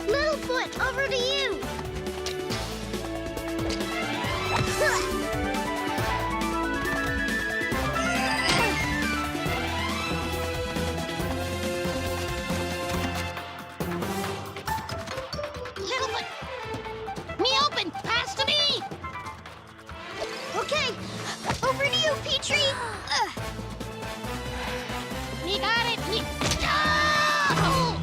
Littlefoot, over to you! Littlefoot! Me open! Pass to me! Okay, over to you, Petrie! Me got it! Me... Oh!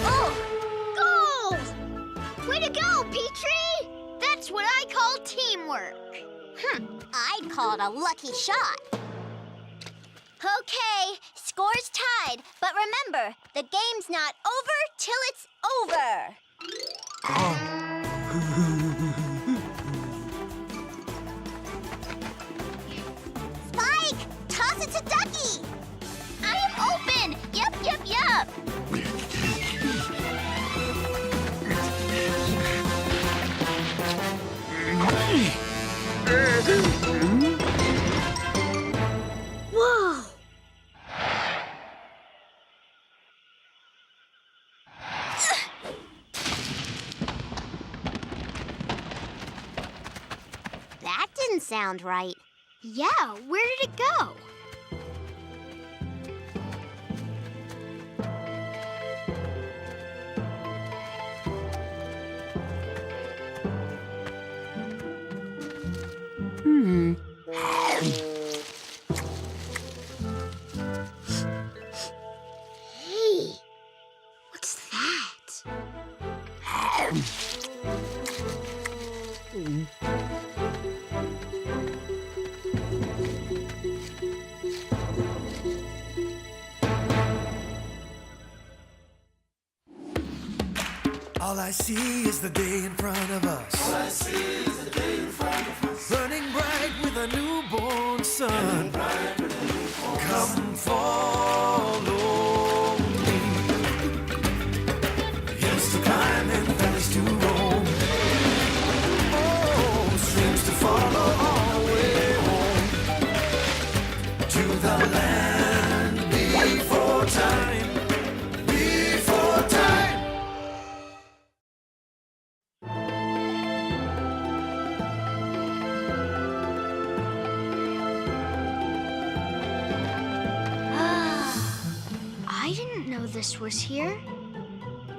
Oh! Gold! Way to go, Petrie! That's what I call teamwork. I'd call it a lucky shot. Okay, score's tied. But remember, the game's not over till it's over. Spike, toss it to Ducky. I am open! Yup, yup, yup! Whoa! That didn't sound right. Yeah, where did it go? Hey, what's that? All I see is the day in front of us. All I see is the day in front of us. Burning bright with a newborn sun. Come follow me. Hills to climb and valleys to roam. Oh, streams to follow all the way home. To the land before time. Before time. I didn't know this was here.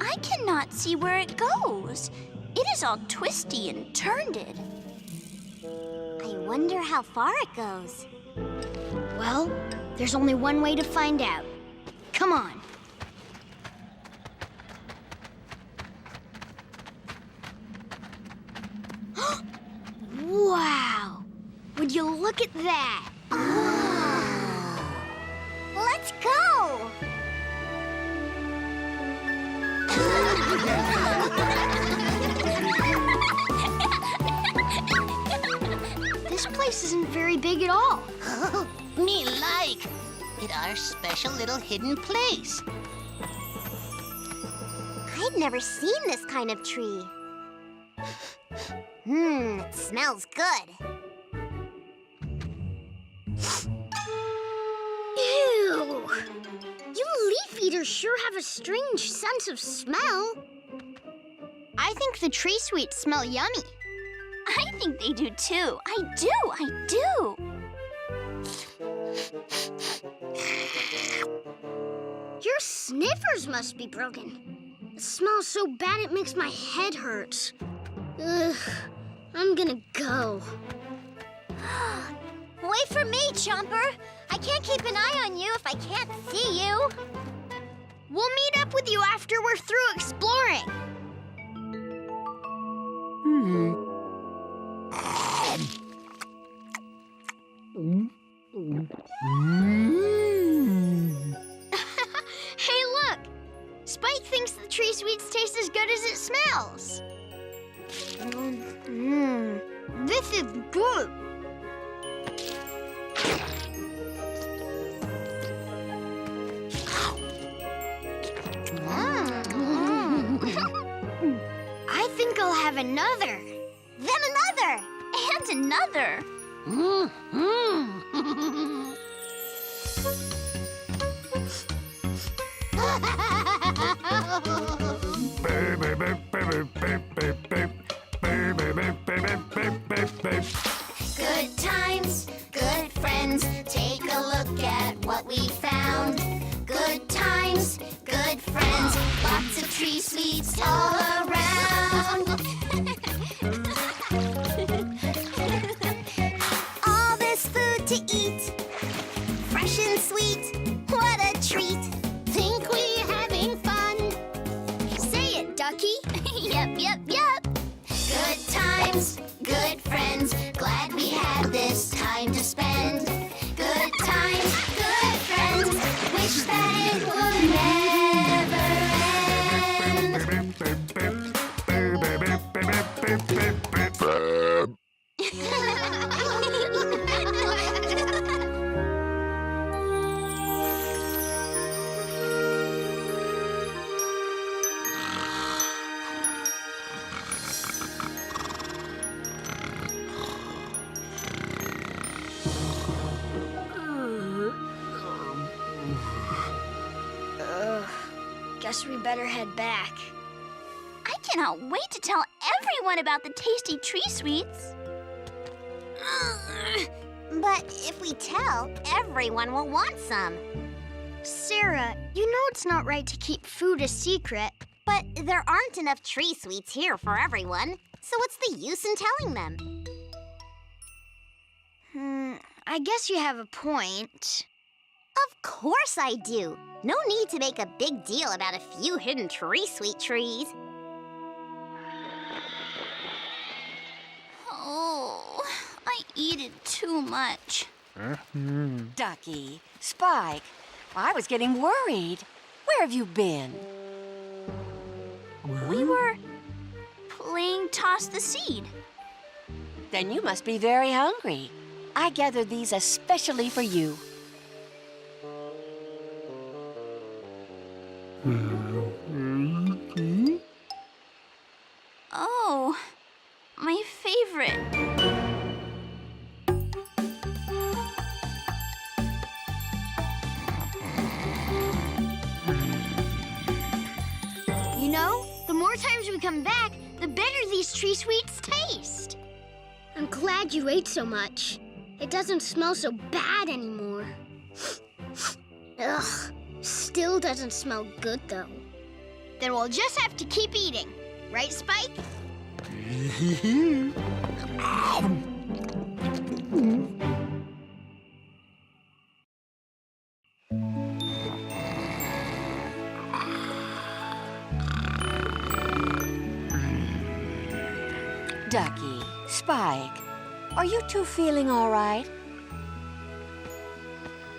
I cannot see where it goes. It is all twisty and turned. I wonder how far it goes. Well, there's only one way to find out. Come on. Wow! Would you look at that? Let's go! This place isn't very big at all. Me like! It's our special little hidden place. I've never seen this kind of tree. It smells good. Ew! You leaf eaters sure have a strange sense of smell. I think the tree sweets smell yummy. I think they do too. I do. Your sniffers must be broken. It smells so bad it makes my head hurt. Ugh, I'm gonna go. Wait for me, Chomper. I can't keep an eye on you if I can't see you. We'll meet up with you after we're through exploring. Hey, look! Spike thinks the tree sweets taste as good as it smells. This is good. I think I'll have another. Then another. And another. Good times, good friends, take a look at what we found. Good times, good friends, lots of tree sweets all around. All this food to eat, fresh and sweet, what a treat. Think we're having fun? Say it, Ducky. Yep. Good times, good friends, glad we had this time to spend. Good times, good friends, wish that it would never end. Guess we better head back. I cannot wait to tell everyone about the tasty tree sweets. But if we tell, everyone will want some. Cera, you know it's not right to keep food a secret. But there aren't enough tree sweets here for everyone, so what's the use in telling them? I guess you have a point. Of course I do. No need to make a big deal about a few hidden tree sweet trees. Oh, I eat too much. Ducky, Spike, I was getting worried. Where have you been? We were playing Toss the Seed. Then you must be very hungry. I gathered these especially for you. Oh, my favorite. You know, the more times we come back, the better these tree sweets taste. I'm glad you ate so much. It doesn't smell so bad anymore. Ugh, still doesn't smell good, though. Then we'll just have to keep eating. Right, Spike? Ducky, Spike, are you two feeling all right?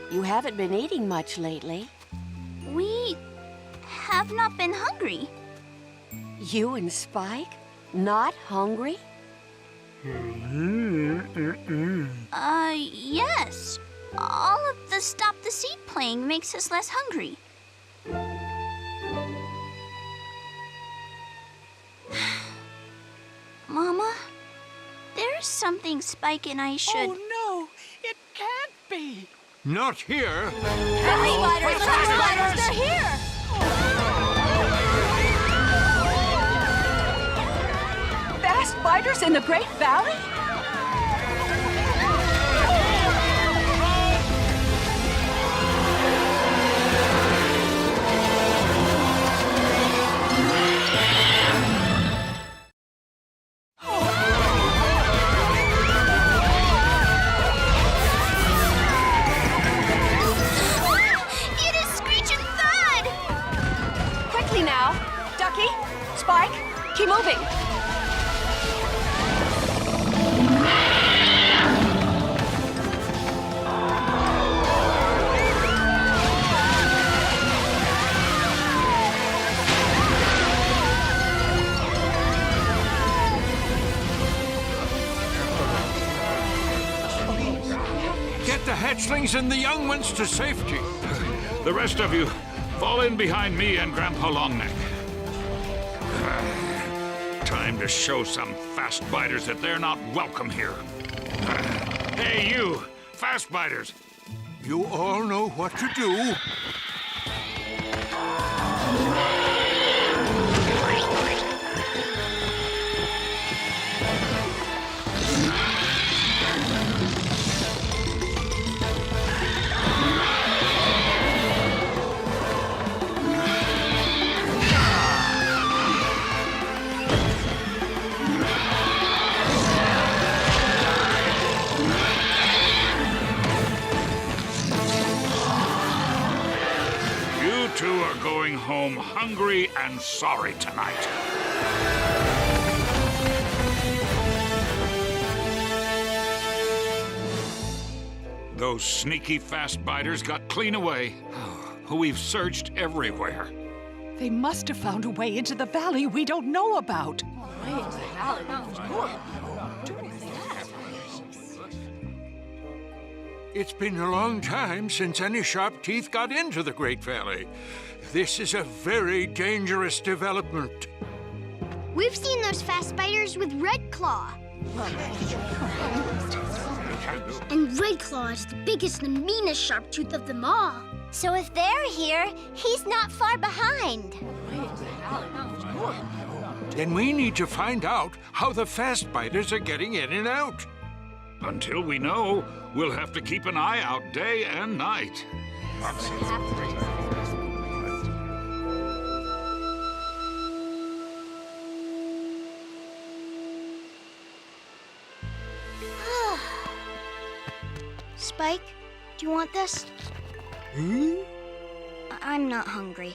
You haven't been eating much lately. We have not been hungry. You and Spike? Not hungry? Yes. All of the Stop the Seed playing makes us less hungry. Mama, there's something Spike and I should... Oh, no! It can't be! Not here! Spiders! They're here! Fast spiders in the Great Valley? It is Screech and Thud! Quickly now. Ducky, Spike, keep moving. Get the hatchlings and the young ones to safety. The rest of you, fall in behind me and Grandpa Longneck. Time to show some fast biters that they're not welcome here. Hey, you! Fast biters! You all know what to do. You two are going home hungry and sorry tonight. Those sneaky fast biters got clean away. We've searched everywhere. They must have found a way into the valley we don't know about. It's been a long time since any sharp teeth got into the Great Valley. This is a very dangerous development. We've seen those fast biters with Red Claw. And Red Claw is the biggest and meanest Sharptooth of them all. So if they're here, he's not far behind. Then we need to find out how the fast biters are getting in and out. Until we know, we'll have to keep an eye out day and night. Spike, do you want this? I'm not hungry.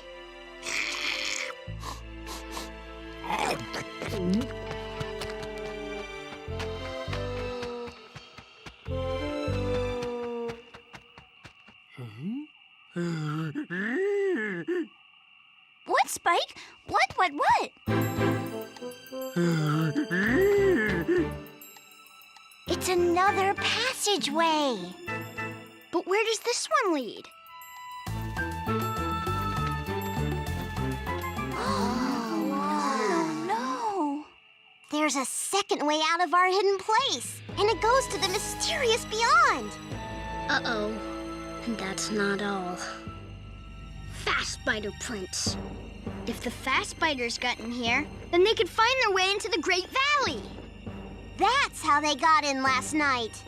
What, Spike? What? It's another passageway. But where does this one lead? Oh, no. There's a second way out of our hidden place, and it goes to the mysterious beyond. Uh-oh. And that's not all. Fast biter prints. If the fast biters got in here, then they could find their way into the Great Valley. That's how they got in last night.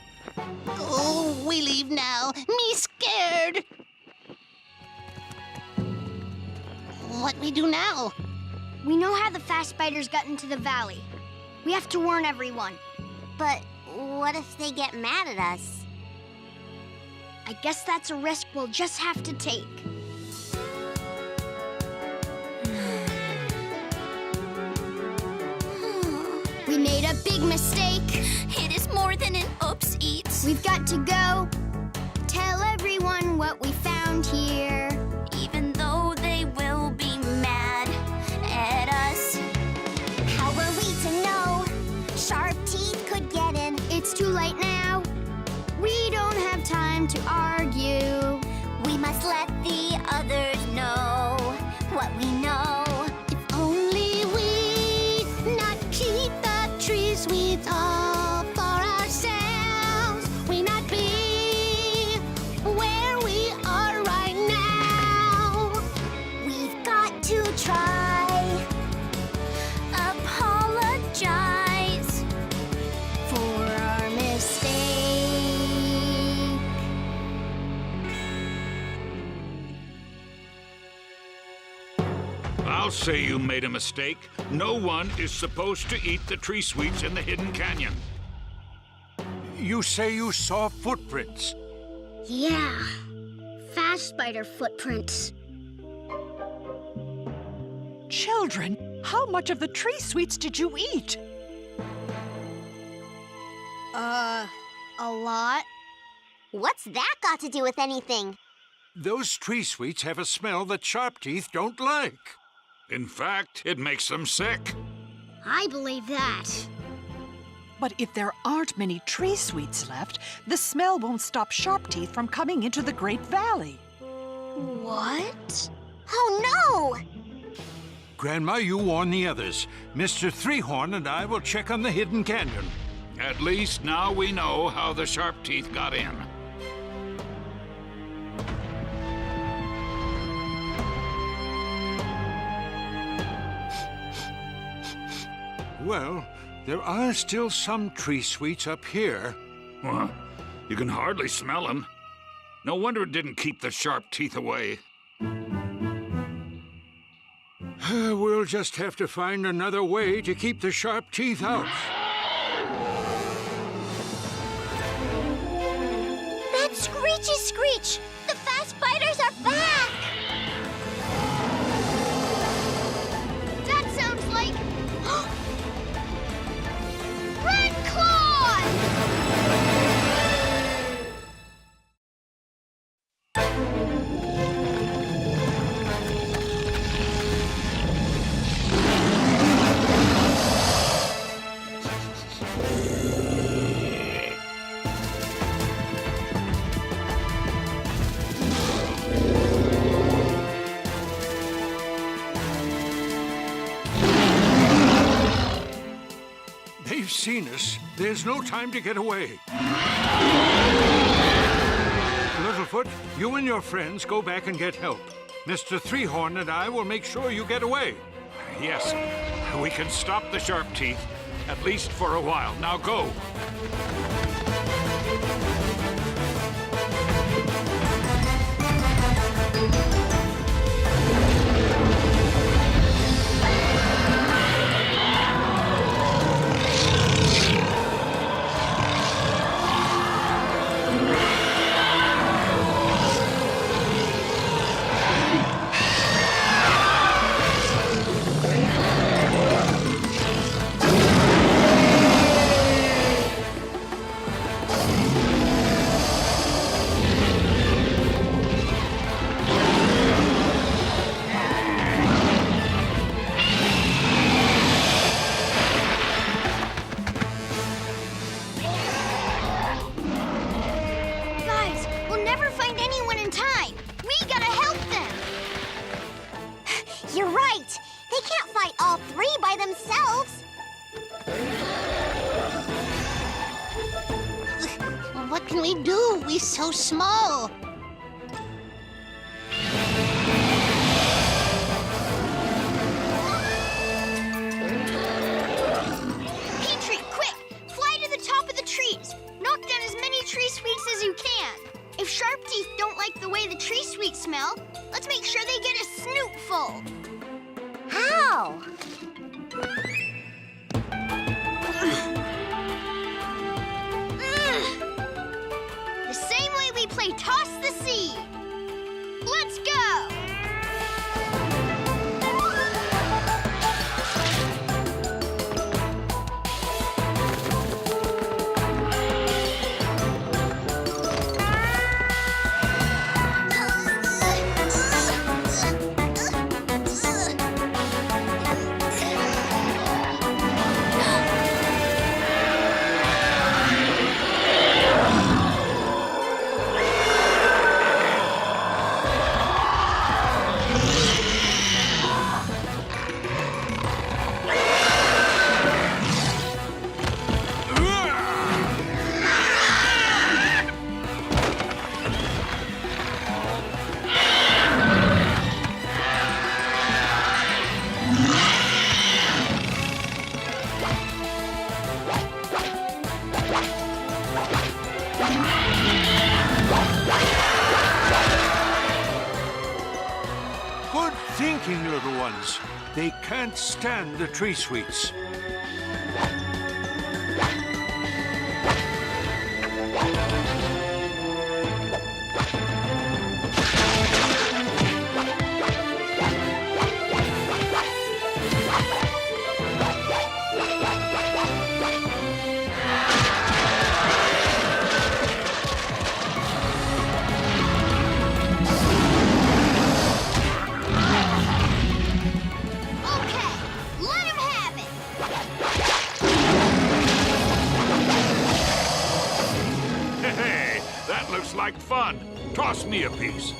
Oh, we leave now. Me scared. What we do now? We know how the fast biters got into the valley. We have to warn everyone. But what if they get mad at us? I guess that's a risk we'll just have to take. We made a big mistake. It is more than an oops eats. We've got to go. Tell everyone what we found here. Even though they will be mad at us. How were we to know sharp teeth could get in? It's too late now. We don't have time to argue. We must let the others know what we know. If only we not keep the tree sweets all for ourselves, we not be where we are right now. We've got to try. Apologize. For our mistake. I'll say you made a mistake. No one is supposed to eat the tree sweets in the hidden canyon. You say you saw footprints. Yeah, fast spider footprints. Children, how much of the tree sweets did you eat? A lot. What's that got to do with anything? Those tree sweets have a smell that sharp teeth don't like. In fact, it makes them sick. I believe that. But if there aren't many tree sweets left, the smell won't stop Sharpteeth from coming into the Great Valley. What? Oh, no! Grandma, you warn the others. Mr. Three-Horn and I will check on the hidden canyon. At least now we know how the Sharptooth got in. Well, there are still some tree sweets up here. Well, you can hardly smell them. No wonder it didn't keep the Sharptooth away. We'll just have to find another way to keep the Sharptooth out. That's Screechy Screech! The fast spiders are back! That sounds like... Red Claw! They've seen us. There's no time to get away. Littlefoot, you and your friends go back and get help. Mr. Threehorn and I will make sure you get away. Yes, we can stop the Sharptooth, at least for a while. Now go. Guys, we'll never find anyone in time. We gotta help them. You're right! They can't fight all three by themselves! What can we do? We're so small. Petrie, quick! Fly to the top of the trees. Knock down as many tree sweets as you can. If Sharptooth don't like the way the tree sweets smell, let's make sure they get a snootful. How? The same way we play Toss the Seed. Let's go! Good thinking, little ones. They can't stand the tree sweets. Okay, let him have it. Hey, that looks like fun. Toss me a piece.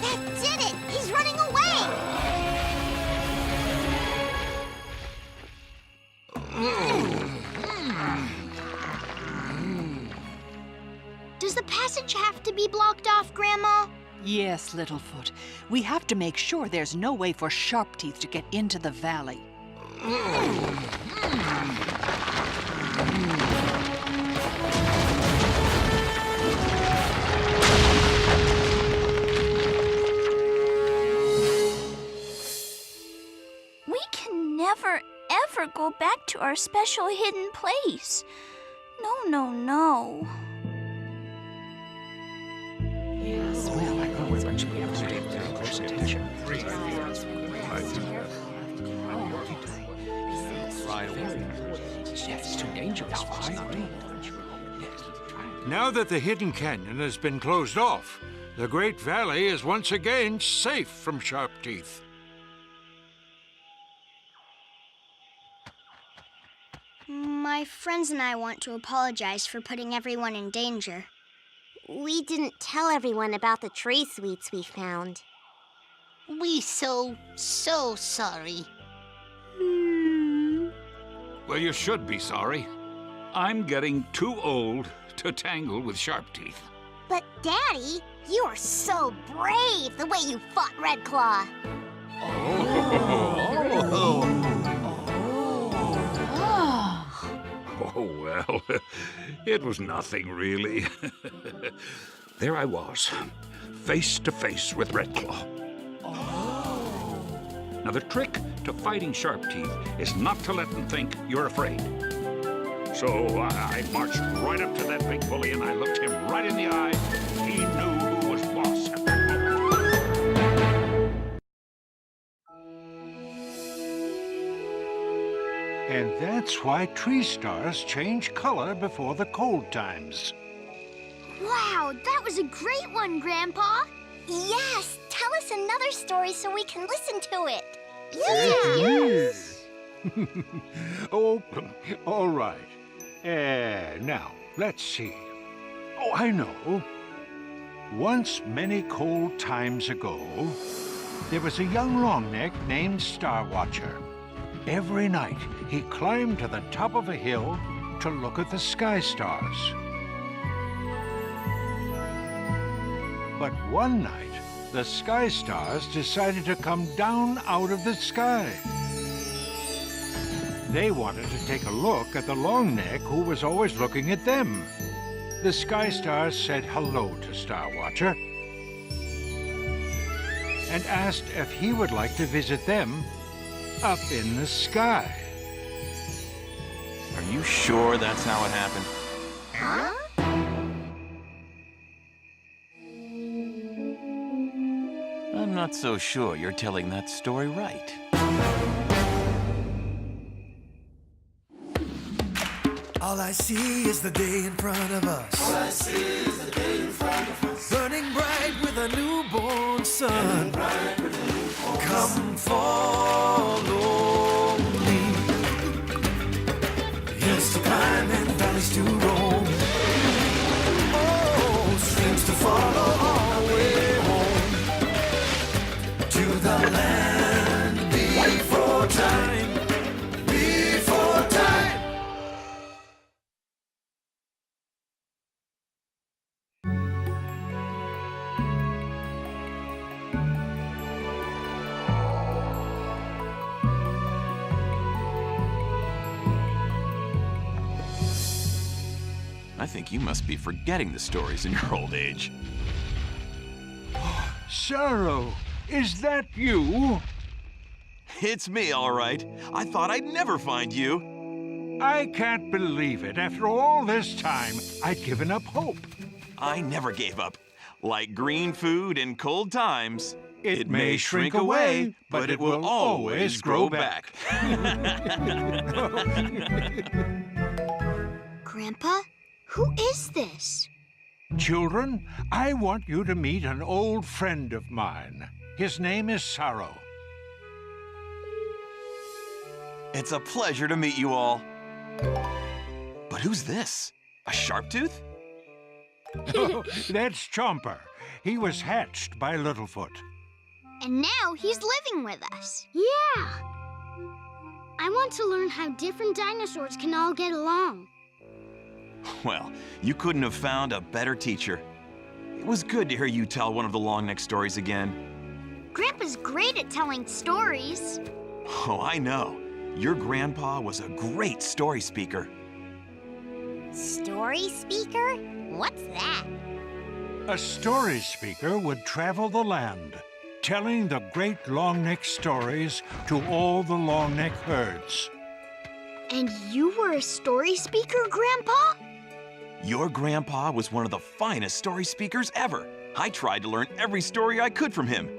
That did it! He's running away! Does the passage have to be blocked off, Grandma? Yes, Littlefoot. We have to make sure there's no way for Sharptooth to get into the valley. We can never, ever go back to our special hidden place. No, no, no. Yes, well, I know we have to pay very close attention. Yes, it's too dangerous for Spike. Now that the hidden canyon has been closed off, the Great Valley is once again safe from Sharptooth. My friends and I want to apologize for putting everyone in danger. We didn't tell everyone about the tree sweets we found. We so sorry. Well, you should be sorry. I'm getting too old to tangle with Sharptooth. But, Daddy, you are so brave the way you fought Red Claw. Oh, well, it was nothing, really. There I was, face to face with Red Claw. Now, the trick to fighting Sharptooth is not to let them think you're afraid. So I marched right up to that big bully and I looked him right in the eye. He knew who was boss at that moment. And that's why tree stars change color before the cold times. Wow, that was a great one, Grandpa. Yes, tell us another story so we can listen to it. Yes. Oh, all right. Now, let's see. Oh, I know. Once many cold times ago, there was a young Longneck named Star Watcher. Every night, he climbed to the top of a hill to look at the sky stars. But one night, the sky stars decided to come down out of the sky. They wanted to take a look at the Longneck who was always looking at them. The sky stars said hello to Star Watcher and asked if he would like to visit them up in the sky. Are you sure that's how it happened? Huh? I'm not so sure you're telling that story right. All I see is the day in front of us. All I see is the day in front of us. Burning bright with a newborn sun. Come follow me. Hills to climb and valleys to roam. Oh, streams to follow all the way home. To the land before time. Before time. I think you must be forgetting the stories in your old age. Sorrow, is that you? It's me, all right. I thought I'd never find you. I can't believe it. After all this time, I'd given up hope. I never gave up. Like green food in cold times, It may shrink away, but it will always grow back. Grandpa, who is this? Children, I want you to meet an old friend of mine. His name is Sorrow. It's a pleasure to meet you all. But who's this? A Sharptooth? That's Chomper. He was hatched by Littlefoot. And now he's living with us. Yeah. I want to learn how different dinosaurs can all get along. Well, you couldn't have found a better teacher. It was good to hear you tell one of the Longneck stories again. Grandpa's great at telling stories. Oh, I know. Your grandpa was a great story speaker. Story speaker? What's that? A story speaker would travel the land, telling the great Longneck stories to all the Longneck herds. And you were a story speaker, Grandpa? Your grandpa was one of the finest story speakers ever. I tried to learn every story I could from him.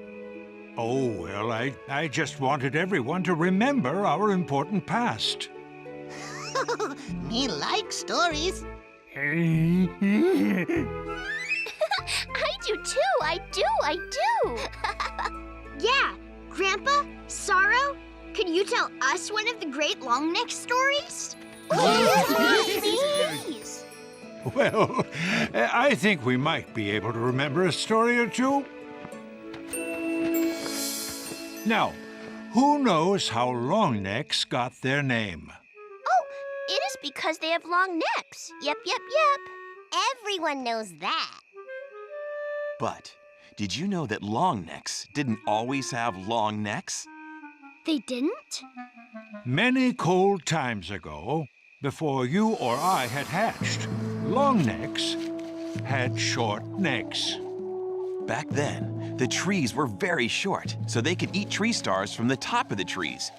Oh, well, I just wanted everyone to remember our important past. Me like stories. I do too. I do. Yeah. Grandpa, Sorrow, could you tell us one of the great Longneck stories? Please. Well, I think we might be able to remember a story or two. Now, who knows how Longnecks got their name? Oh, it is because they have long necks. Yep. Everyone knows that. But did you know that Longnecks didn't always have long necks? They didn't? Many cold times ago, before you or I had hatched, Longnecks had short necks. Back then, the trees were very short, so they could eat tree stars from the top of the trees.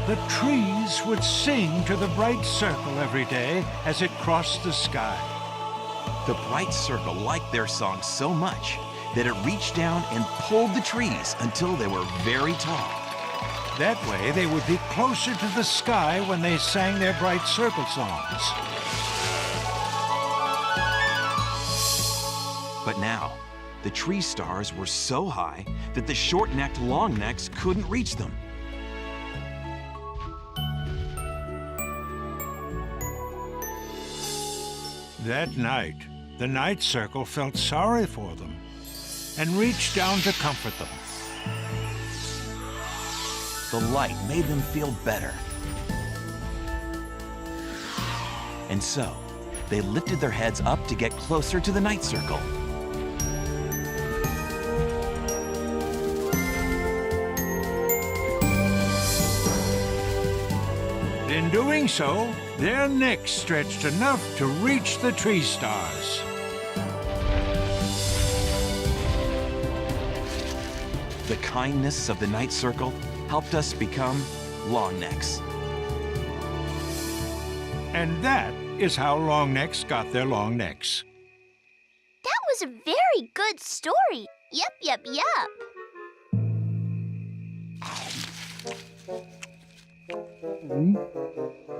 The trees would sing to the bright circle every day as it crossed the sky. The bright circle liked their song so much that it reached down and pulled the trees until they were very tall. That way, they would be closer to the sky when they sang their bright circle songs. But now, the tree stars were so high that the short-necked Longnecks couldn't reach them. That night, the night circle felt sorry for them and reached down to comfort them. The light made them feel better. And so, they lifted their heads up to get closer to the night circle. In doing so, their necks stretched enough to reach the tree stars. The kindness of the night circle helped us become Longnecks. And that is how Longnecks got their long necks. That was a very good story. Yep.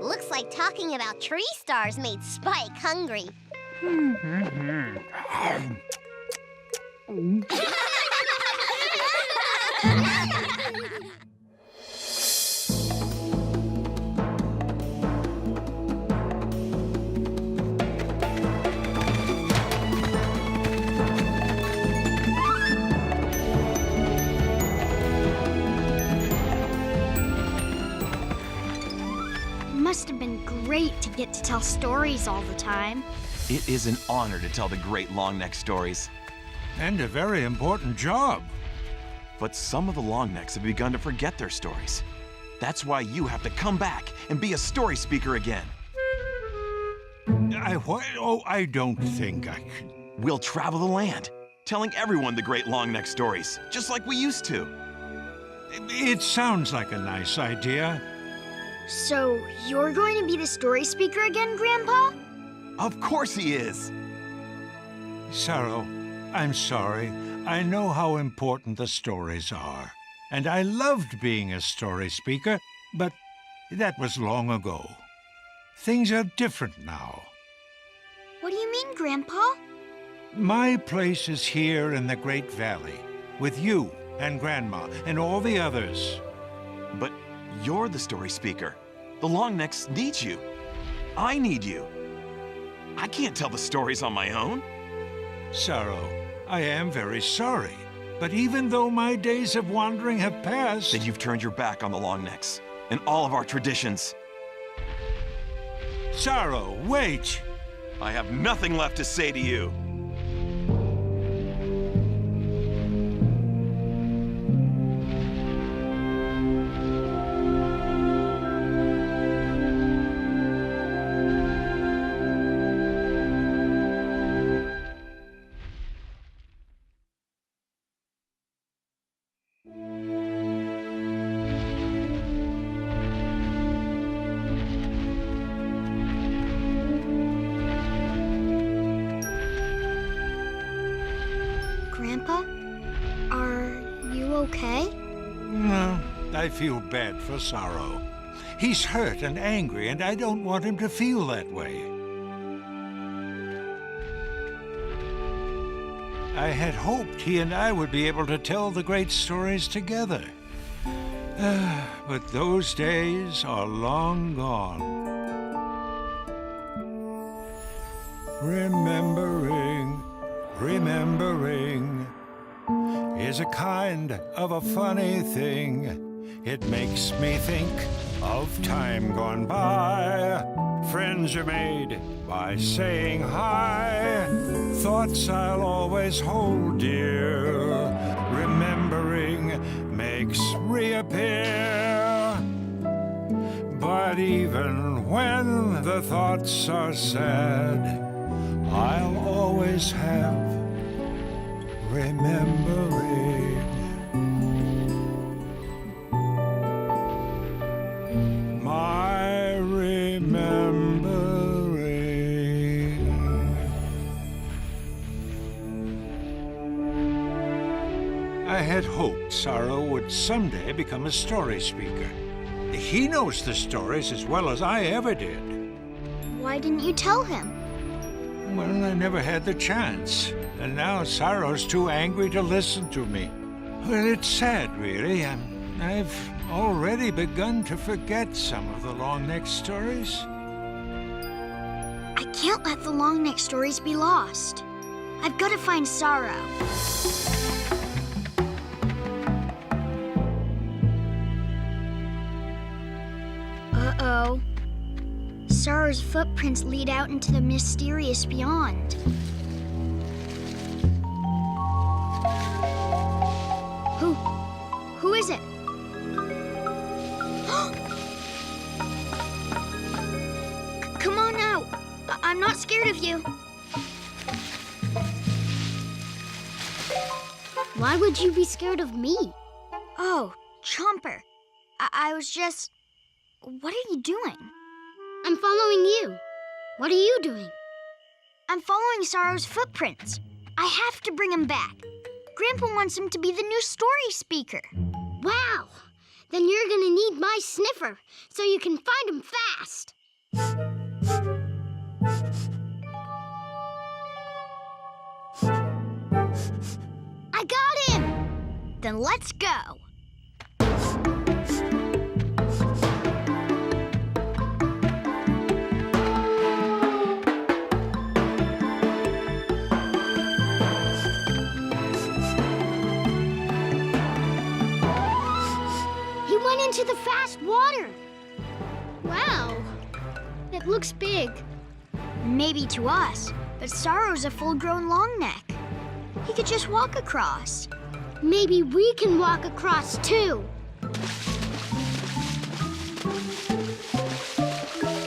Looks like talking about tree stars made Spike hungry. Must have been great to get to tell stories all the time. It is an honor to tell the great Longneck stories. And a very important job. But some of the Longnecks have begun to forget their stories. That's why you have to come back and be a story speaker again. I don't think I can. We'll travel the land, telling everyone the great Longneck stories, just like we used to. It sounds like a nice idea. So, you're going to be the story speaker again, Grandpa? Of course he is. Sorrow, I'm sorry. I know how important the stories are. And I loved being a story speaker, but that was long ago. Things are different now. What do you mean, Grandpa? My place is here in the Great Valley, with you and Grandma and all the others. But you're the story speaker. The Longnecks need you. I need you. I can't tell the stories on my own. Sorrow, I am very sorry. But even though my days of wandering have passed... That you've turned your back on the Longnecks and all of our traditions. Sorrow, wait! I have nothing left to say to you. Grandpa, are you okay? No, I feel bad for Sorrow. He's hurt and angry, and I don't want him to feel that way. I had hoped he and I would be able to tell the great stories together. But those days are long gone. Remembering is a kind of a funny thing. It makes me think of time gone by. Friends are made by saying hi. Thoughts I'll always hold dear. Remembering makes reappear. But even when the thoughts are sad, I'll always have remembering. My remembering. I had hoped Sorrow would someday become a story speaker. He knows the stories as well as I ever did. Why didn't you tell him? Well, I never had the chance. And now Sorrow's too angry to listen to me. Well, it's sad, really. I've already begun to forget some of the Longneck stories. I can't let the Longneck stories be lost. I've got to find Sorrow. Uh-oh. Sorrow's footprints lead out into the mysterious beyond. Who is it? Come on out. I'm not scared of you. Why would you be scared of me? Oh, Chomper. I was just... What are you doing? I'm following you. What are you doing? I'm following Sorrow's footprints. I have to bring him back. Grandpa wants him to be the new story speaker. Wow! Then you're gonna need my sniffer so you can find him fast. I got him! Then let's go. Into the fast water. Wow, it looks big. Maybe to us, but Sorrow's a full-grown Longneck. He could just walk across. Maybe we can walk across too.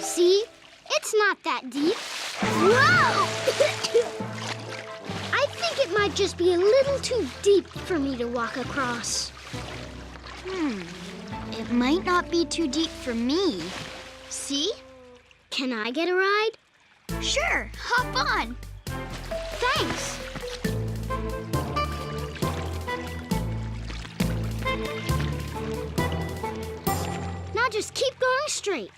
See? It's not that deep. Whoa! I think it might just be a little too deep for me to walk across. It might not be too deep for me. See? Can I get a ride? Sure, hop on. Thanks. Now just keep going straight.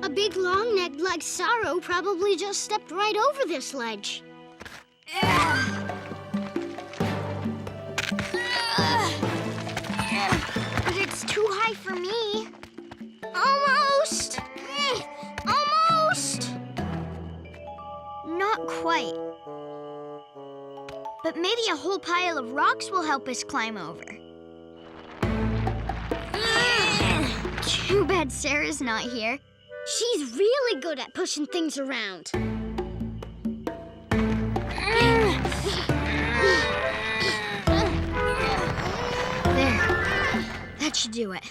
A big long-necked like Sorrow probably just stepped right over this ledge. But it's too high for me. Almost! Almost! Not quite. But maybe a whole pile of rocks will help us climb over. Too bad Sarah's not here. She's really good at pushing things around. There. That should do it.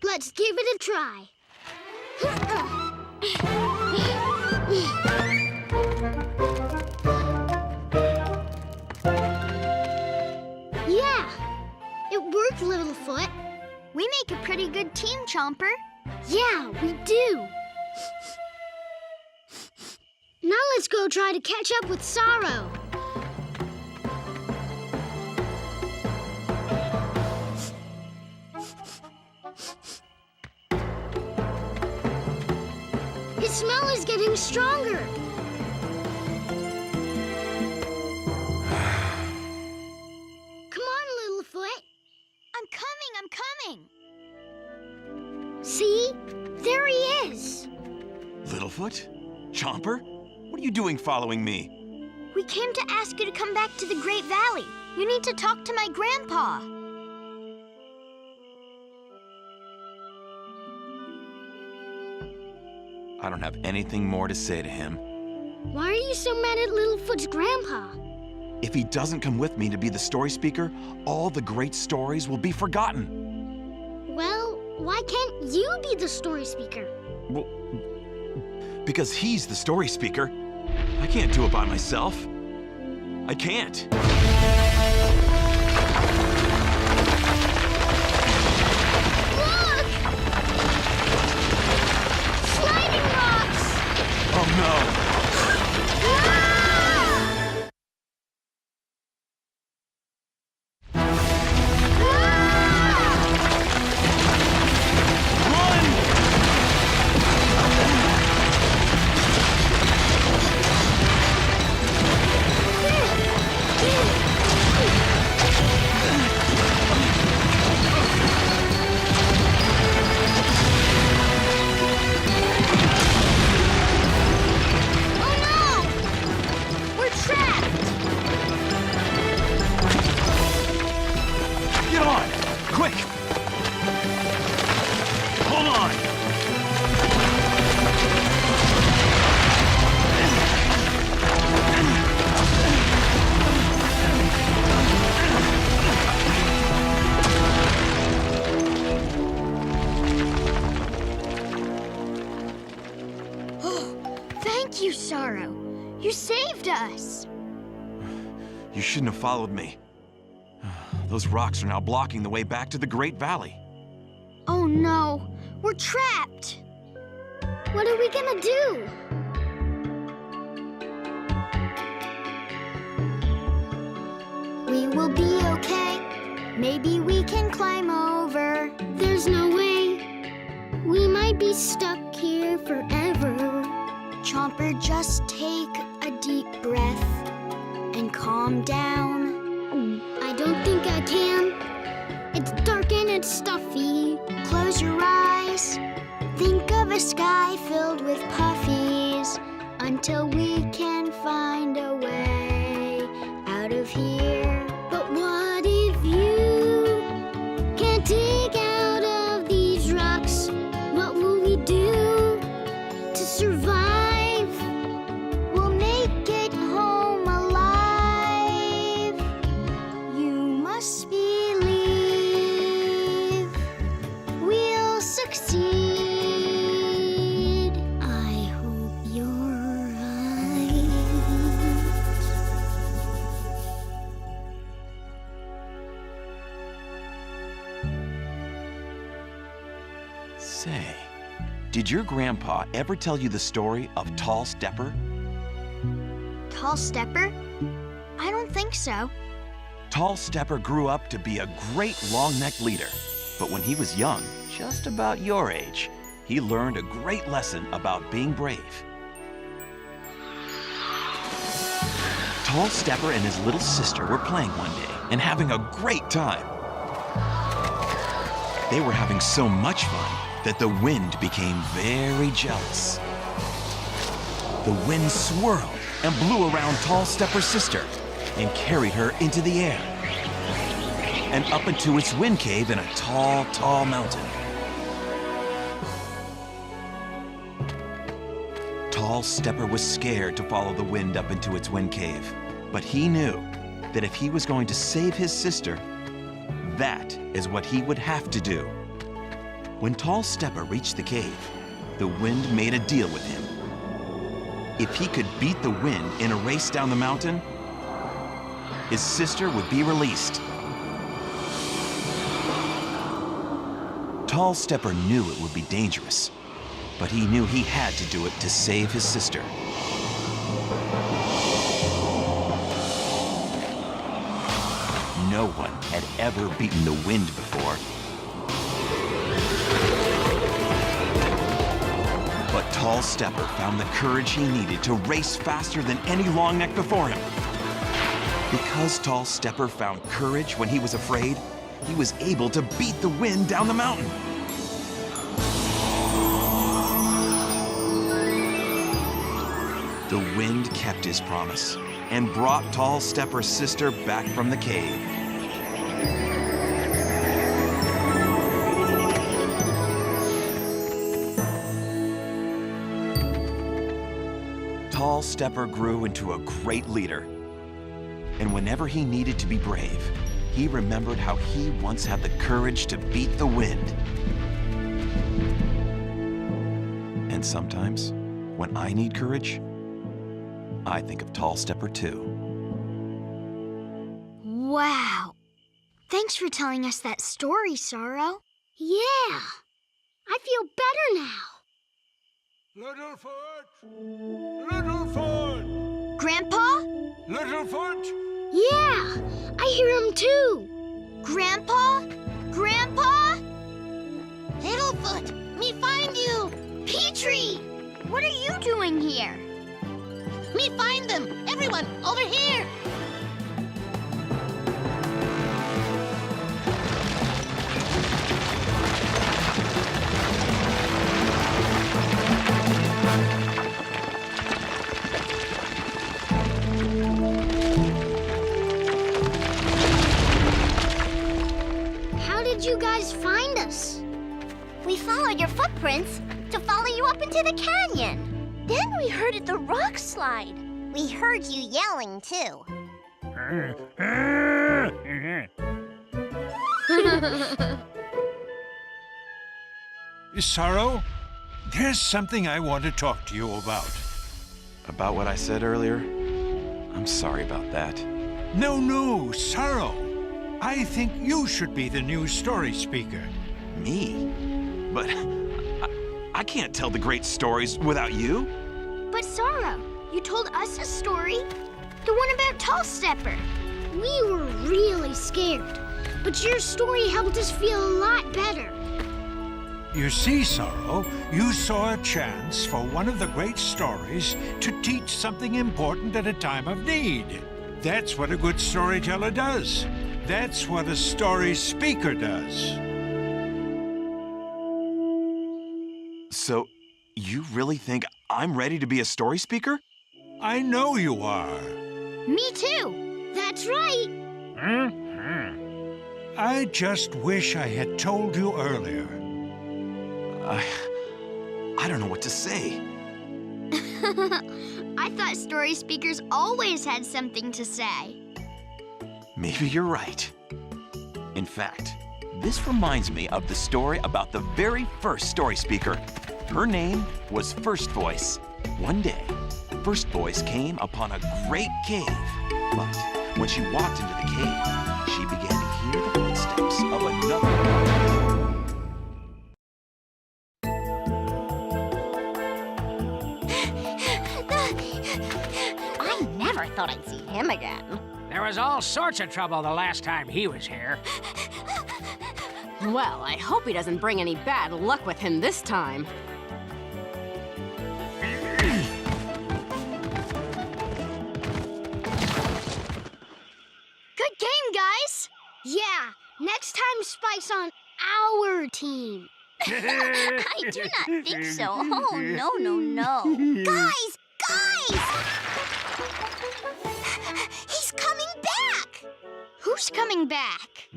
Let's give it a try. Yeah, it worked, Littlefoot. We make a pretty good team, Chomper. Yeah, we do. Now let's go try to catch up with Sorrow. His smell is getting stronger. Come on, Littlefoot. I'm coming. See? There he is. Littlefoot? Chomper? What are you doing following me? We came to ask you to come back to the Great Valley. You need to talk to my grandpa. I don't have anything more to say to him. Why are you so mad at Littlefoot's grandpa? If he doesn't come with me to be the story speaker, all the great stories will be forgotten. Well, why can't you be the story speaker? Well, because he's the story speaker. I can't do it by myself. I can't. Look! Sliding rocks! Oh no! Thank you, Sorrow. You saved us. You shouldn't have followed me. Those rocks are now blocking the way back to the Great Valley. Oh no, we're trapped. What are we gonna do? We will be okay. Maybe we can climb over. There's no way. We might be stuck here forever. Chomper, just take a deep breath and calm down. I don't think I can. It's dark and it's stuffy. Close your eyes. Think of a sky filled with puffies until we can find a way out of here. But what if you can't dig out of these rocks? What will we do to survive? We'll make it home alive. You must believe we'll succeed. I hope you're right. Say, did your grandpa ever tell you the story of Tall Stepper? Tall Stepper? I don't think so. Tall Stepper grew up to be a great Longneck leader. But when he was young, just about your age, he learned a great lesson about being brave. Tall Stepper and his little sister were playing one day and having a great time. They were having so much fun that the wind became very jealous. The wind swirled and blew around Tall Stepper's sister and carried her into the air and up into its wind cave in a tall, tall mountain. Tall Stepper was scared to follow the wind up into its wind cave, but he knew that if he was going to save his sister, that is what he would have to do. When Tall Stepper reached the cave, the wind made a deal with him. If he could beat the wind in a race down the mountain, his sister would be released. Tall Stepper knew it would be dangerous, but he knew he had to do it to save his sister. No one had ever beaten the wind before. But Tall Stepper found the courage he needed to race faster than any Longneck before him. Because Tall Stepper found courage when he was afraid, he was able to beat the wind down the mountain. The wind kept his promise and brought Tall Stepper's sister back from the cave. Tall Stepper grew into a great leader. And whenever he needed to be brave, he remembered how he once had the courage to beat the wind. And sometimes, when I need courage, I think of Tall Stepper too. Wow. Thanks for telling us that story, Sorrow. Yeah. I feel better now. Littlefoot! Littlefoot! Grandpa? Littlefoot! Yeah, I hear him too. Grandpa? Grandpa? Littlefoot, me find you. Petrie! What are you doing here? Me find them. Everyone, over here. How did you guys find us? We followed your footprints to follow you up into the canyon. Then we heard the rock slide. We heard you yelling, too. Sorrow, there's something I want to talk to you about. About what I said earlier? I'm sorry about that. No, Sorrow. I think you should be the new story speaker. Me? But I can't tell the great stories without you. But Sorrow, you told us a story. The one about Tall Stepper. We were really scared, but your story helped us feel a lot better. You see, Sorrow, you saw a chance for one of the great stories to teach something important at a time of need. That's what a good storyteller does. That's what a story speaker does. So, you really think I'm ready to be a story speaker? I know you are. Me too. That's right. I just wish I had told you earlier. I don't know what to say. I thought story speakers always had something to say. Maybe you're right. In fact, this reminds me of the story about the very first story speaker. Her name was First Voice. One day, First Voice came upon a great cave. But when she walked into the cave, she began to hear the footsteps of another. never thought I'd see him again. There was all sorts of trouble the last time he was here. Well, I hope he doesn't bring any bad luck with him this time. Good game, guys. Yeah, next time Spike's on our team. I do not think so. Oh, no, no, no. Guys! He's coming back! Who's coming back?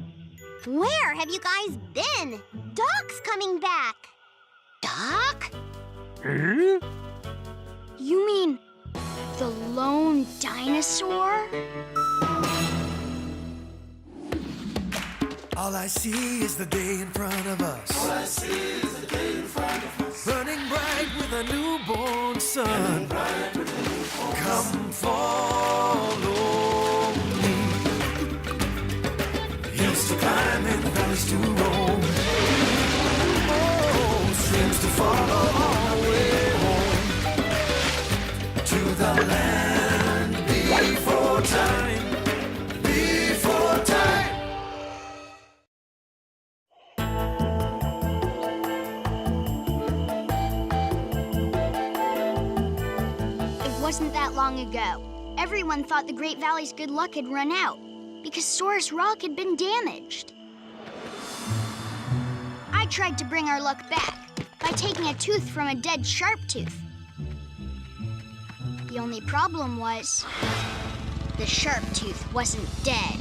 Where have you guys been? Doc's coming back. Doc? You mean the lone dinosaur? All I see is the day in front of us. All I see is the day in front of us. Burning bright with a newborn sun. Come follow me. Hills to climb and valleys to roam. Oh, streams to follow all the way home. To the land before time. Before time. Wasn't that long ago. Everyone thought the Great Valley's good luck had run out because Sora's rock had been damaged. I tried to bring our luck back by taking a tooth from a dead Sharptooth. The only problem was the Sharptooth wasn't dead.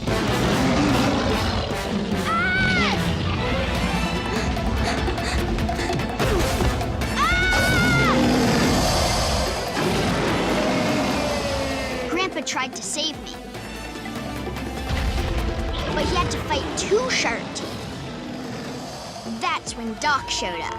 Grandpa tried to save me, but he had to fight two Sharptooth. That's when Doc showed up.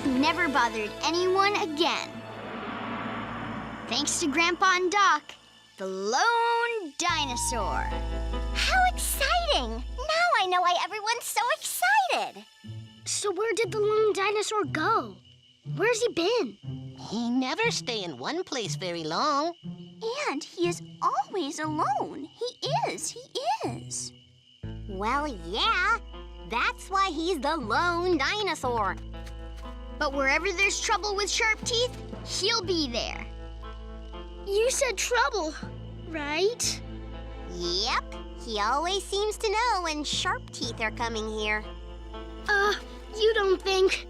Never bothered anyone again. Thanks to Grandpa and Doc, the lone dinosaur. How exciting! Now I know why everyone's so excited. So where did the lone dinosaur go? Where's he been? He never stay in one place very long. And he is always alone. He is. Well, yeah. That's why he's the lone dinosaur. But wherever there's trouble with Sharptooth, he'll be there. You said trouble, right? Yep. He always seems to know when Sharptooth are coming here. You don't think...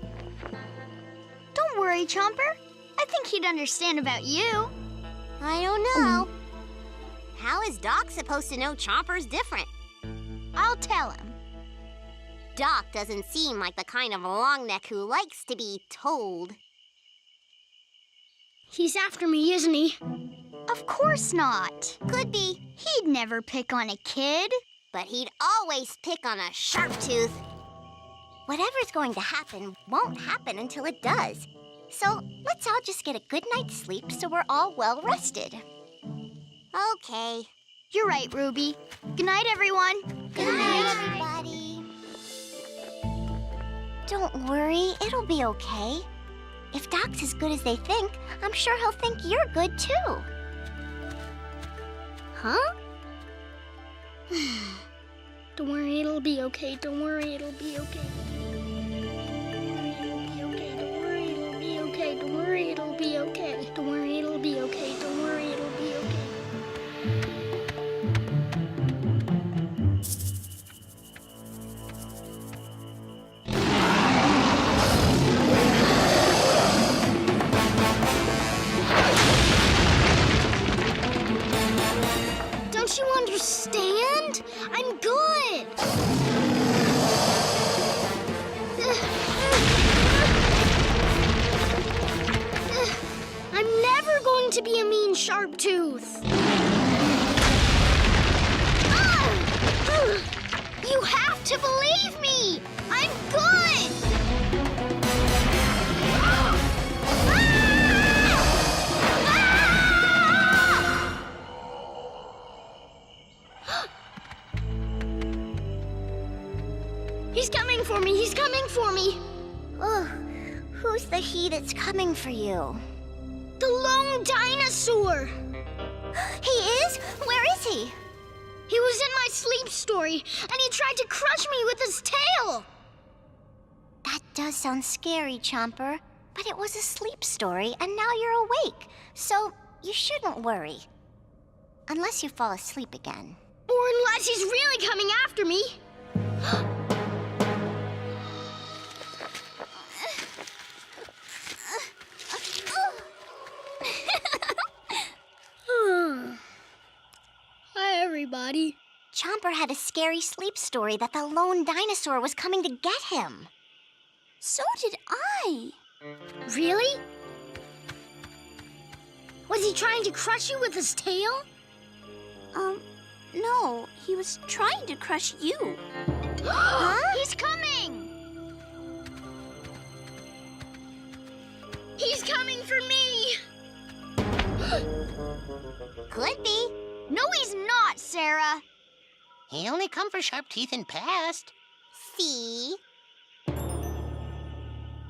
Don't worry, Chomper. I think he'd understand about you. I don't know. How is Doc supposed to know Chomper's different? I'll tell him. Doc doesn't seem like the kind of Longneck who likes to be told. He's after me, isn't he? Of course not. Could be. He'd never pick on a kid. But he'd always pick on a Sharptooth. Whatever's going to happen won't happen until it does. So let's all just get a good night's sleep so we're all well rested. Okay. You're right, Ruby. Good night, everyone. Good night, everybody. Don't worry, it'll be okay. If Doc's as good as they think, I'm sure he'll think you're good too. Huh? Don't worry, it'll be okay. Don't worry, it'll be okay. Don't worry, it'll be okay. Don't worry, it'll be okay. Don't worry, it'll be okay. Don't worry, it'll be okay. Don't you understand? I'm good. I'm never going to be a mean Sharptooth. You have to believe me. I'm good. He's coming for me! He's coming for me! Ugh, who's the he that's coming for you? The lone dinosaur! He is? Where is he? He was in my sleep story, and he tried to crush me with his tail! That does sound scary, Chomper. But it was a sleep story, and now you're awake. So you shouldn't worry. Unless you fall asleep again. Or unless he's really coming after me. Hi, everybody. Chomper had a scary sleep story that the lone dinosaur was coming to get him. So did I. Really? Was he trying to crush you with his tail? No. He was trying to crush you. Huh? He's coming! He's coming for me! Could be. No, he's not, Sarah. He only come for Sharptooth in past. See?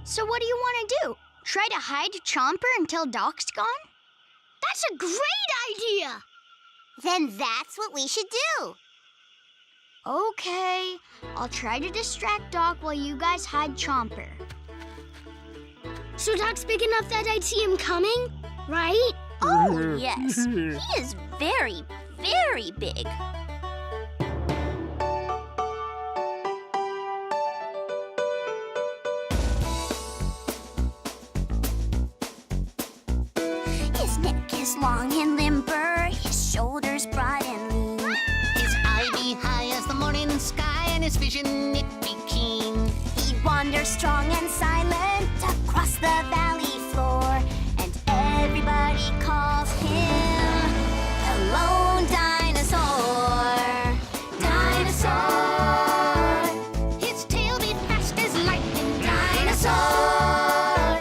So what do you want to do? Try to hide Chomper until Doc's gone? That's a great idea! Then that's what we should do. Okay, I'll try to distract Doc while you guys hide Chomper. So Doc's big enough that I'd see him coming, right? Oh, yes. He is very, very big. His neck is long and limber, his shoulders broad and lean. His eye be high as the morning sky, and his vision it be keen. He wanders strong and silent across the valley floor, and everybody calls him the lone dinosaur. Dinosaur. His tail beat fast as lightning. Dinosaur.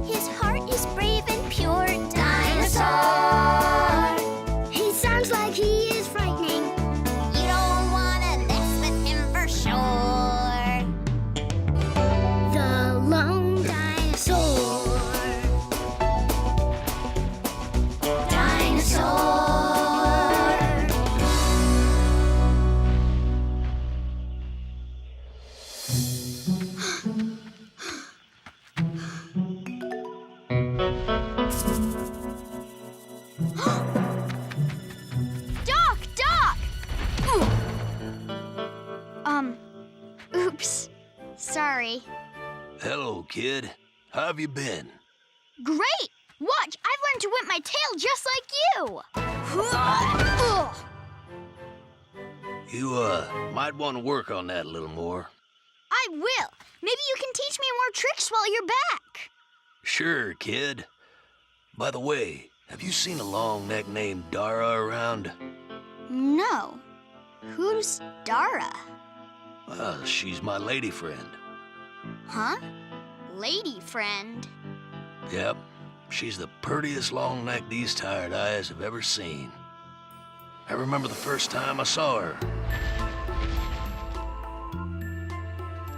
His heart is brave and pure. Dinosaur. He sounds like he is frightening. You don't wanna mess with him for sure. The lone dinosaur. Dinosaur. Doc! Doc! Oops. Sorry. Hello, kid. How have you been? Great! Watch, I've learned to whip my tail just like you. Ugh. You, might want to work on that a little more. I will. Maybe you can teach me more tricks while you're back. Sure, kid. By the way, have you seen a long neck named Dara around? No. Who's Dara? Well, she's my lady friend. Huh? Lady friend. Yep, she's the prettiest long neck these tired eyes have ever seen. I remember the first time I saw her.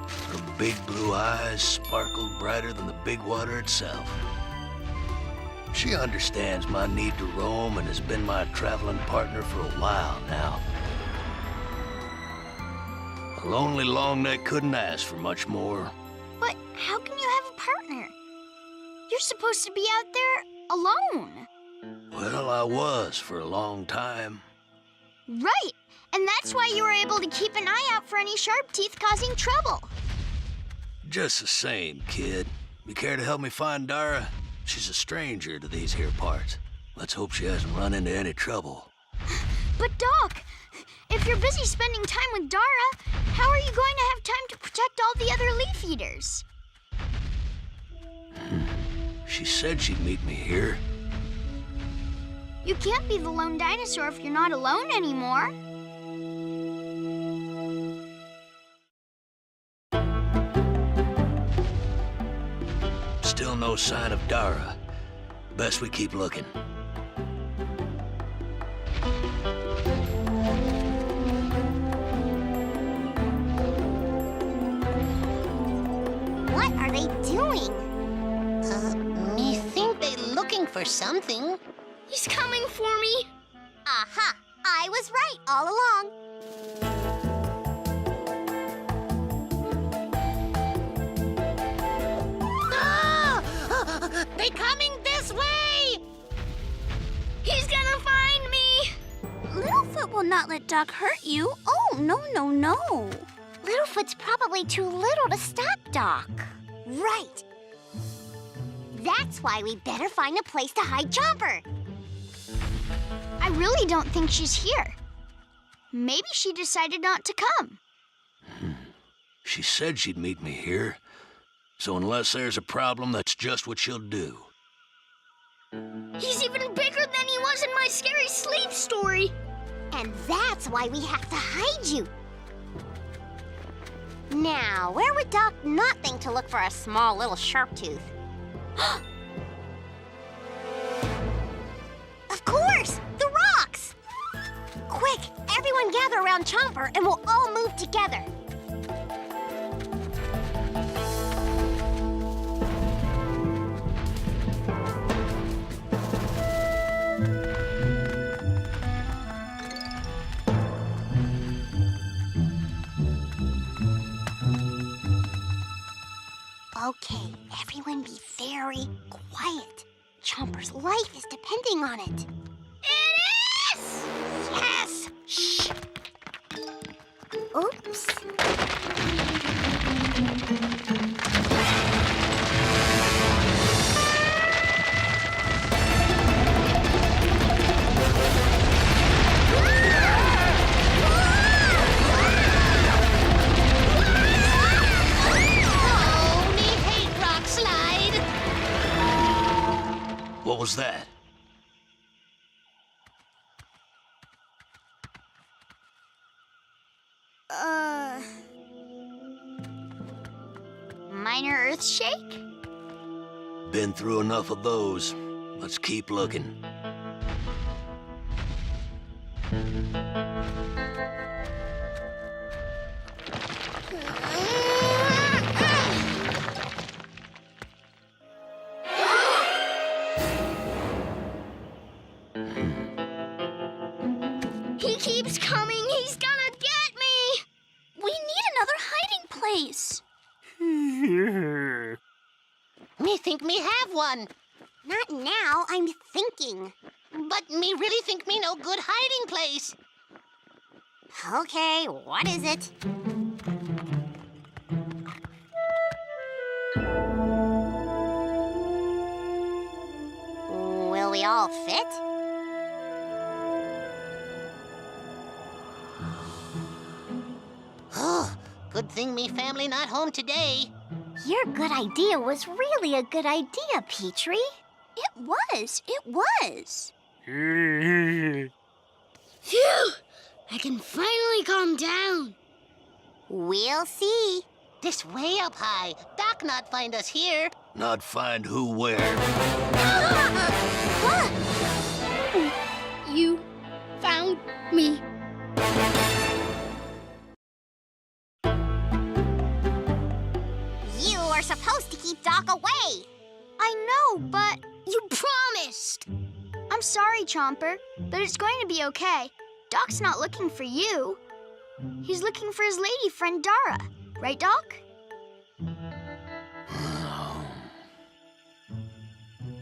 Her big blue eyes sparkled brighter than the big water itself. She understands my need to roam and has been my traveling partner for a while now. A lonely long neck couldn't ask for much more. But how can you have a partner? You're supposed to be out there alone. Well, I was for a long time. Right. And that's why you were able to keep an eye out for any Sharptooth causing trouble. Just the same, kid. You care to help me find Dara? She's a stranger to these here parts. Let's hope she hasn't run into any trouble. But Doc, if you're busy spending time with Dara, how are you going to have time to protect all the other leaf eaters? She said she'd meet me here. You can't be the lone dinosaur if you're not alone anymore. Still no sign of Dara. Best we keep looking. for something. He's coming for me. Aha! I was right all along. Ah! They're coming this way! He's gonna find me! Littlefoot will not let Doc hurt you. Oh, no, no, no. Littlefoot's probably too little to stop Doc. Right. That's why we better find a place to hide Chomper. I really don't think she's here. Maybe she decided not to come. She said she'd meet me here. So unless there's a problem, that's just what she'll do. He's even bigger than he was in my scary sleep story. And that's why we have to hide you. Now, where would Doc not think to look for a small little Sharptooth? Of course! The rocks! Quick, everyone gather around Chomper and we'll all move together. Okay, everyone be very quiet. Chomper's life is depending on it. It is! Yes! Shh! Oops. What was that? Minor earth shake? Been through enough of those. Let's keep looking. He keeps coming. He's gonna get me. We need another hiding place. Me think me have one. Not now. I'm thinking. But me really think me no good hiding place. Okay, what is it? Will we all fit? Oh, good thing me family not home today. Your good idea was really a good idea, Petrie. It was. It was. Phew! I can finally calm down. We'll see. This way up high. Doc not find us here. Not find who where. You found me. You are supposed to keep Doc away. I know, but You promised. I'm sorry, Chomper, but it's going to be okay. Doc's not looking for you. He's looking for his lady friend Dara. Right, Doc?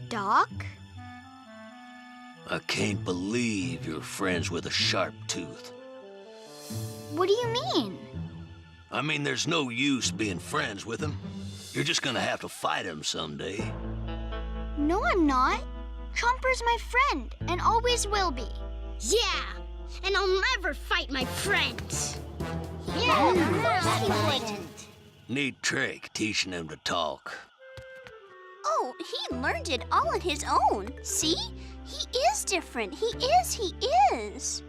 Doc? I can't believe you're friends with a Sharptooth. What do you mean? I mean, there's no use being friends with him. You're just gonna have to fight him someday. No, I'm not. Chomper's my friend and always will be. Yeah, and I'll never fight my friends. Yeah, most important. Neat trick, teaching him to talk. Oh, he learned it all on his own. See? He is different. He is.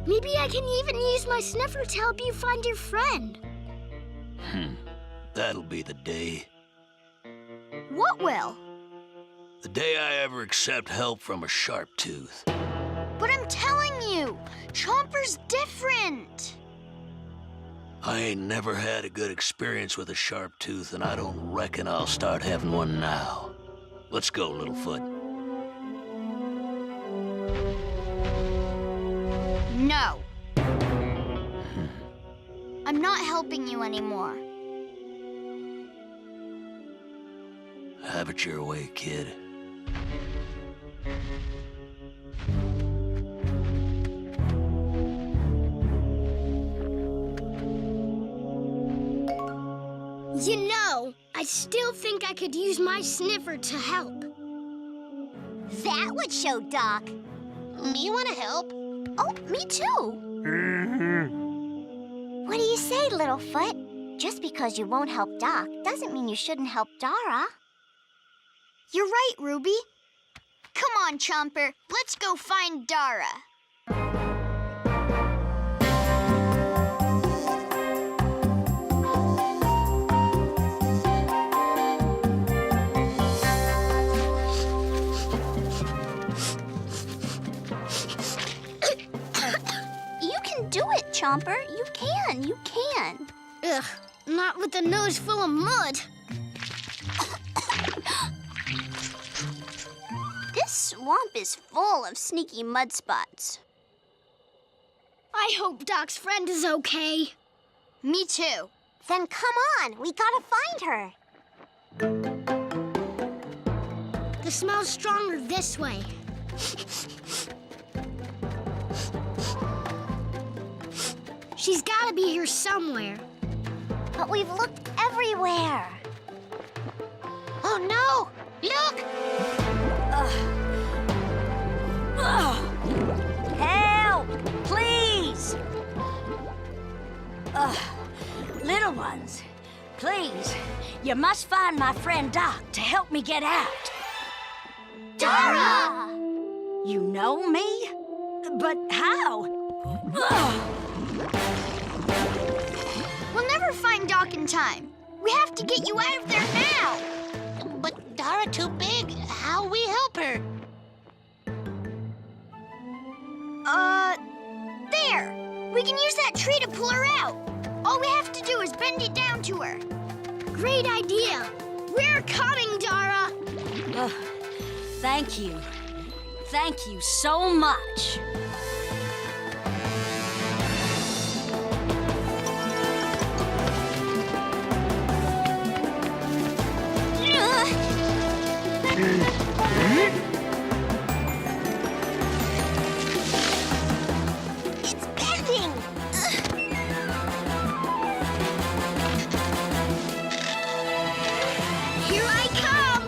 Maybe I can even use my sniffer to help you find your friend. That'll be the day. What will? The day I ever accept help from a Sharptooth. But I'm telling you, Chomper's different. I ain't never had a good experience with a Sharptooth, and I don't reckon I'll start having one now. Let's go, Littlefoot. No. I'm not helping you anymore. Have it your way, kid. You know, I still think I could use my sniffer to help. That would show Doc. Me want to help? Oh, me too. What do you say, Littlefoot? Just because you won't help Doc doesn't mean you shouldn't help Dara. You're right, Ruby. Come on, Chomper. Let's go find Dara. You can do it, Chomper. You can. Ugh, not with a nose full of mud. This swamp is full of sneaky mud spots. I hope Doc's friend is okay. Me too. Then come on, we gotta find her. The smell's stronger this way. She's gotta be here somewhere. But we've looked everywhere. Oh, no! Look! Help! Please! Little ones, please, you must find my friend Doc to help me get out. Dara! You know me? But how? We'll never find Doc in time. We have to get you out of there now. But Dara too big. How we help her? There. We can use that tree to pull her out. All we have to do is bend it down to her. Great idea. We're coming, Dara. Thank you. Thank you so much. It's bending! Here I come.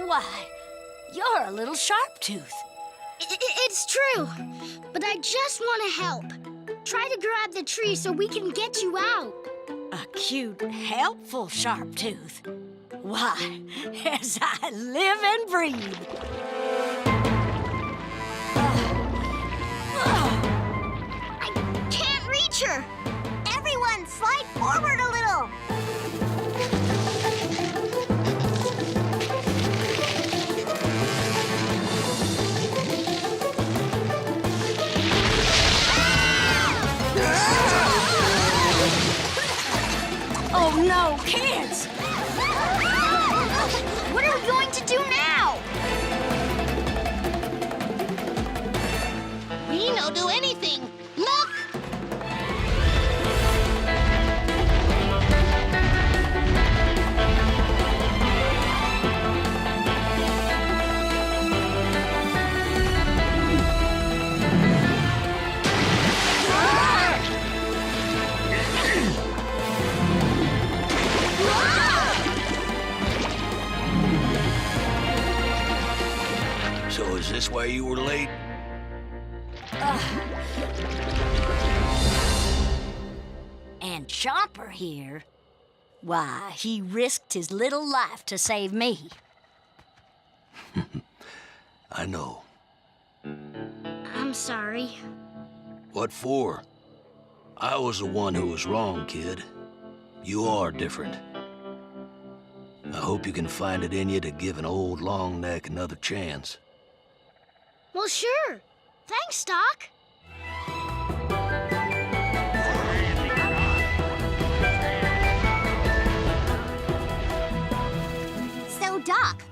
Why, you're a little Sharptooth. It's true, but I just want to help. Try to grab the tree so we can get you out. A cute, helpful Sharptooth. Why, as I live and breathe. I can't reach her. Everyone, slide forward a little. Oh no, kids! What are we going to do now? We don't do anything. Look! So is this why you were late? And Chomper here, why, he risked his little life to save me. I know. I'm sorry. What for? I was the one who was wrong, kid. You are different. I hope you can find it in you to give an old Longneck another chance. Well, sure. Thanks, Doc.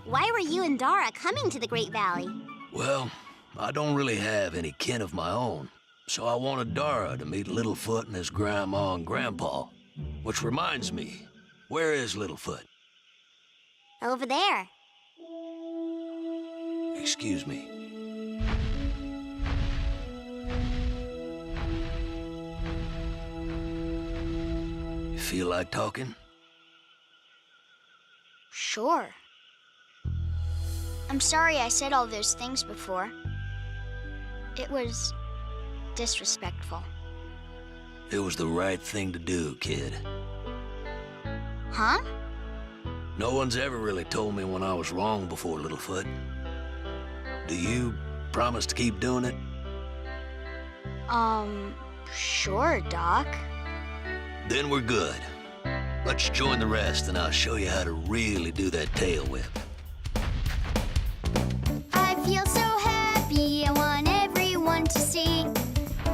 Why were you and Dara coming to the Great Valley? Well, I don't really have any kin of my own, so I wanted Dara to meet Littlefoot and his grandma and grandpa. Which reminds me, where is Littlefoot? Over there. Excuse me. You feel like talking? Sure. I'm sorry I said all those things before. It was disrespectful. It was the right thing to do, kid. Huh? No one's ever really told me when I was wrong before, Littlefoot. Do you promise to keep doing it? Sure, Doc. Then we're good. Let's join the rest and I'll show you how to really do that tail whip. I feel so happy, I want everyone to see.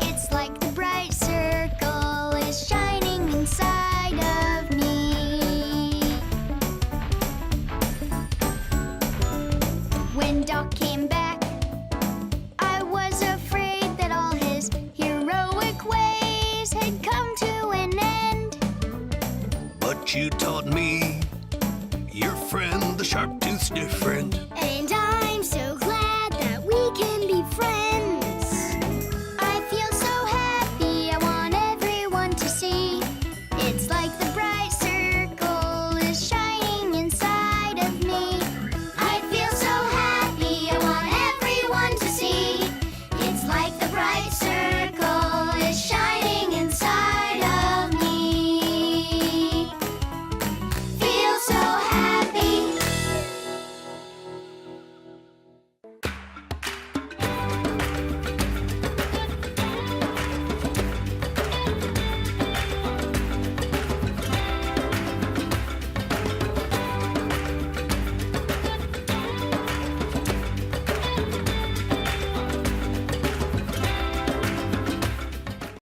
It's like the bright circle is shining inside of me. When Doc came back, I was afraid that all his heroic ways had come to an end. But you taught me, your friend, the Sharptooth's different. And